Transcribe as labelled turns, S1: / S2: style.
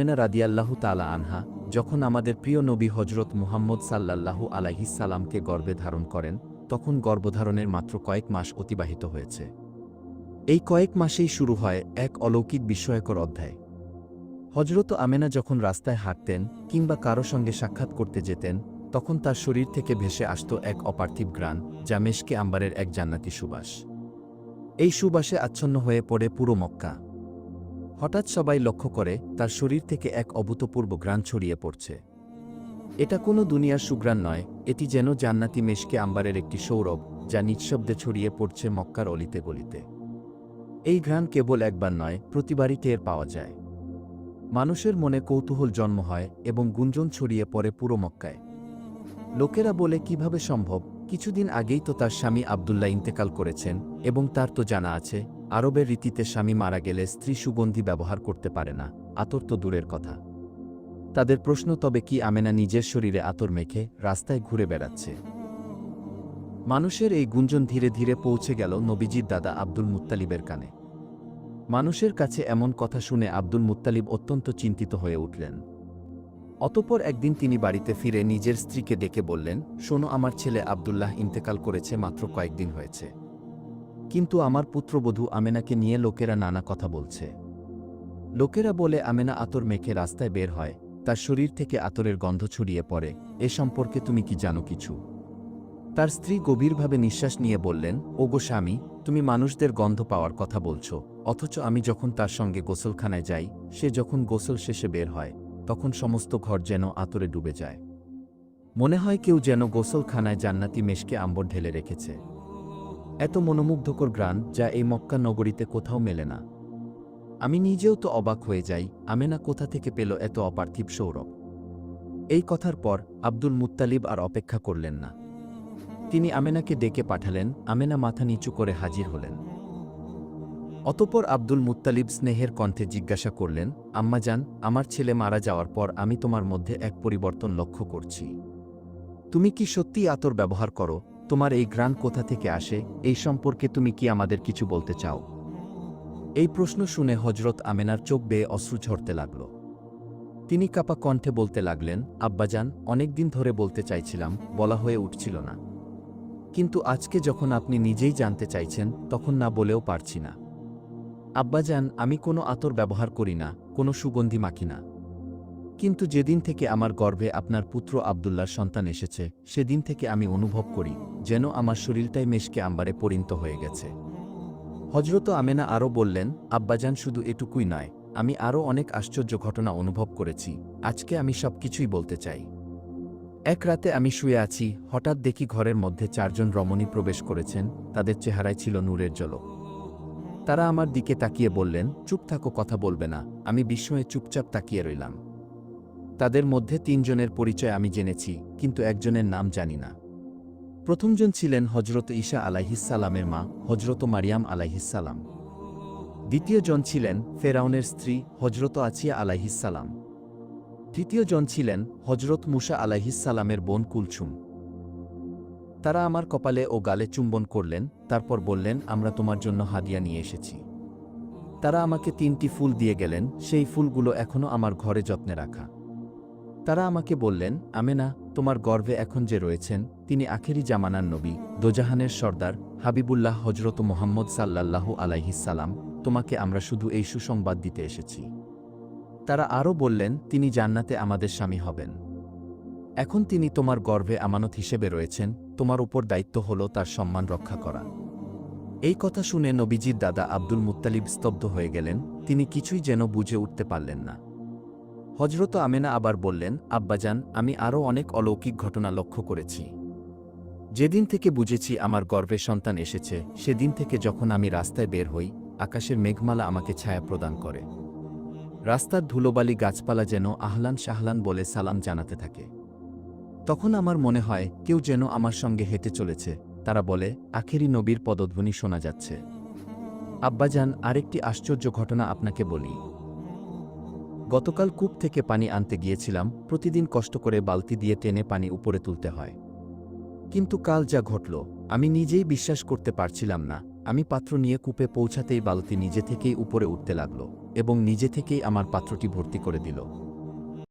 S1: আমেনা রাদিয়াল্লাহু তাআলা আনহা যখন আমাদের প্রিয় নবী হজরত মুহাম্মদ সাল্লাল্লাহু আলাইহিস সালামকে গর্ভে ধারণ করেন, তখন গর্ভধারণের মাত্র কয়েক মাস অতিবাহিত হয়েছে। এই কয়েক মাসেই শুরু হয় এক অলৌকিক বিস্ময়কর অধ্যায়। হজরত আমেনা যখন রাস্তায় হাঁটতেন কিংবা কারো সঙ্গে সাক্ষাৎ করতে যেতেন, তখন তার শরীর থেকে ভেসে আসত এক অপার্থিব ঘ্রাণ, যা মেশকে আম্বারের এক জান্নাতি সুবাস। এই সুবাসে আচ্ছন্ন হয়ে পড়ে পুরো মক্কা। হঠাৎ সবাই লক্ষ্য করে তার শরীর থেকে এক অভূতপূর্ব ঘ্রাণ ছড়িয়ে পড়ছে। এটা কোনো দুনিয়ার সুঘ্রাণ নয়, এটি যেন জান্নাতি মেশকে আম্বারের একটি সৌরভ, যা নিঃশব্দে ছড়িয়ে পড়ছে মক্কার অলিতে গলিতে। এই ঘ্রাণ কেবল একবার নয়, প্রতিবারই টের পাওয়া যায়। মানুষের মনে কৌতূহল জন্ম হয় এবং গুঞ্জন ছড়িয়ে পড়ে পুরো মক্কায়। লোকেরা বলে, কিভাবে সম্ভব? কিছুদিন আগেই তো তার স্বামী আবদুল্লাহ ইন্তেকাল করেছেন, এবং তার তো জানা আছে আরবের রীতিতে স্বামী মারা গেলে স্ত্রী সুগন্ধি ব্যবহার করতে পারে না, আতর তো দূরের কথা। তাদের প্রশ্ন, তবে কি আমেনা নিজের শরীরে আতর মেখে রাস্তায় ঘুরে বেড়াচ্ছে? মানুষের এই গুঞ্জন ধীরে ধীরে পৌঁছে গেল নবীজির দাদা আব্দুল মুত্তালিবের কানে। মানুষের কাছে এমন কথা শুনে আব্দুল মুত্তালিব অত্যন্ত চিন্তিত হয়ে উঠলেন। অতঃপর একদিন তিনি বাড়িতে ফিরে নিজের স্ত্রীকে ডেকে বললেন, শোনো, আমার ছেলে আবদুল্লাহ ইন্তেকাল করেছে, মাত্র কয়েকদিন হয়েছে। কিন্তু আমার পুত্রবধূ আমেনাকে নিয়ে লোকেরা নানা কথা বলছে। লোকেরা বলে আমেনা আতর মেখে রাস্তায় বের হয়, তার শরীর থেকে আতরের গন্ধ ছড়িয়ে পড়ে। এ সম্পর্কে তুমি কি জানো কিছু? তার স্ত্রী গভীরভাবে নিঃশ্বাস নিয়ে বললেন, ওগো স্বামী, তুমি মানুষদের গন্ধ পাওয়ার কথা বলছো, অথচ আমি যখন তার সঙ্গে গোসলখানায় যাই, সে যখন গোসল শেষে বের হয়, তখন সমস্ত ঘর যেন আতরে ডুবে যায়। মনে হয় কেউ যেন গোসলখানায় জান্নাতি মেশকে আম্বর ঢেলে রেখেছে। এত মনোমুগ্ধকর ঘ্রাণ, যা এই মক্কা নগরীতে কোথাও মেলে না। আমি নিজেও তো অবাক হয়ে যাই, আমেনা কোথা থেকে পেল এত অপার্থিব সৌরভ? এই কথার পর আব্দুল মুত্তালিব আর অপেক্ষা করলেন না। তিনি আমেনাকে ডেকে পাঠালেন। আমেনা মাথা নিচু করে হাজির হলেন। অতঃপর আব্দুল মুত্তালিব স্নেহের কণ্ঠে জিজ্ঞাসা করলেন, আম্মাজান, আমার ছেলে মারা যাওয়ার পর আমি তোমার মধ্যে এক পরিবর্তন লক্ষ্য করছি। তুমি কি সত্যিই আতর ব্যবহার করো? তোমার এই ঘ্রাণ কোথা থেকে আসে? এই সম্পর্কে তুমি কি আমাদের কিছু বলতে চাও? এই প্রশ্ন শুনে হজরত আমেনার চোখ বেয়ে অশ্রু ঝরতে লাগল। তিনি কাপা কণ্ঠে বলতে লাগলেন, আব্বাজান, অনেকদিন ধরে বলতে চাইছিলাম, বলা হয়ে উঠছিল না। কিন্তু আজকে যখন আপনি নিজেই জানতে চাইছেন, তখন না বলেও পারছি না। আব্বাজান, আমি কোনো আতর ব্যবহার করি না, কোনো সুগন্ধি মাখি না। কিন্তু যেদিন থেকে আমার গর্ভে আপনার পুত্র আবদুল্লাহর সন্তান এসেছে, সেদিন থেকে আমি অনুভব করি যেন আমার শরীরটাই মেশকে আম্বারে পরিণত হয়ে গেছে। হজরত আমেনা আরও বললেন, আব্বাজান, শুধু এটুকুই নয়, আমি আরও অনেক আশ্চর্য ঘটনা অনুভব করেছি। আজকে আমি সবকিছুই বলতে চাই। এক রাতে আমি শুয়ে আছি, হঠাৎ দেখি ঘরের মধ্যে 4 জন রমণী প্রবেশ করেছেন। তাদের চেহারায় ছিল নূরের ঝলক। তারা আমার দিকে তাকিয়ে বললেন, চুপ থাকো, কথা বলবে না। আমি বিস্ময়ে চুপচাপ তাকিয়ে রইলাম। তাদের মধ্যে 3 জনের পরিচয় আমি জেনেছি, কিন্তু একজনের নাম জানি না। প্রথমজন ছিলেন হজরত ঈসা আলাইহিসসালামের মা, হজরত মারিয়াম আলাইহিসসালাম। দ্বিতীয় জন ছিলেন ফেরাউনের স্ত্রী, হজরত আছিয়া আলাইহিসসালাম। তৃতীয় জন ছিলেন হজরত মুসা আলাইহিসসালামের বোন কুলছুম। তারা আমার কপালে ও গালে চুম্বন করলেন, তারপর বললেন, আমরা তোমার জন্য হাদিয়া নিয়ে এসেছি। তারা আমাকে 3টি ফুল দিয়ে গেলেন, সেই ফুলগুলো এখনও আমার ঘরে যত্নে রাখা। তারা আমাকে বললেন, আমেনা, তোমার গর্ভে এখন যে রয়েছেন, তিনি আখেরি জামানার নবী, দোজাহানের সর্দার, হাবিবুল্লাহ হজরত মুহাম্মদ সাল্লাল্লাহু আলাইহিসসালাম। তোমাকে আমরা শুধু এই সুসংবাদ দিতে এসেছি। তারা আরও বললেন, তিনি জান্নাতে আমাদের স্বামী হবেন। এখন তিনি তোমার গর্ভে আমানত হিসেবে রয়েছেন, তোমার উপর দায়িত্ব হল তার সম্মান রক্ষা করা। এই কথা শুনে নবীজির দাদা আব্দুল মুত্তালিব স্তব্ধ হয়ে গেলেন। তিনি কিছুই যেন বুঝে উঠতে পারলেন না। হজরত আমেনা আবার বললেন, আব্বাজান, আমি আরও অনেক অলৌকিক ঘটনা লক্ষ্য করেছি। যেদিন থেকে বুঝেছি আমার গর্ভে সন্তান এসেছে, সেদিন থেকে যখন আমি রাস্তায় বের হই, আকাশের মেঘমালা আমাকে ছায়া প্রদান করে। রাস্তার ধুলোবালি গাছপালা যেন আহলান শাহলান বলে সালাম জানাতে থাকে। তখন আমার মনে হয় কেউ যেন আমার সঙ্গে হেঁটে চলেছে। তারা বলে, আখেরি নবীর পদধ্বনি শোনা যাচ্ছে। আব্বাজান, আরেকটি আশ্চর্য ঘটনা আপনাকে বলি। গতকাল কূপ থেকে পানি আনতে গিয়েছিলাম। প্রতিদিন কষ্ট করে বালতি দিয়ে টেনে পানি উপরে তুলতে হয়। কিন্তু কাল যা ঘটল, আমি নিজেই বিশ্বাস করতে পারছিলাম না। আমি পাত্র নিয়ে কূপে পৌঁছাতেই বালতি নিজে থেকেই উপরে উঠতে লাগল। এবং নিজে থেকেই আমার পাত্রটি ভর্তি করে দিল।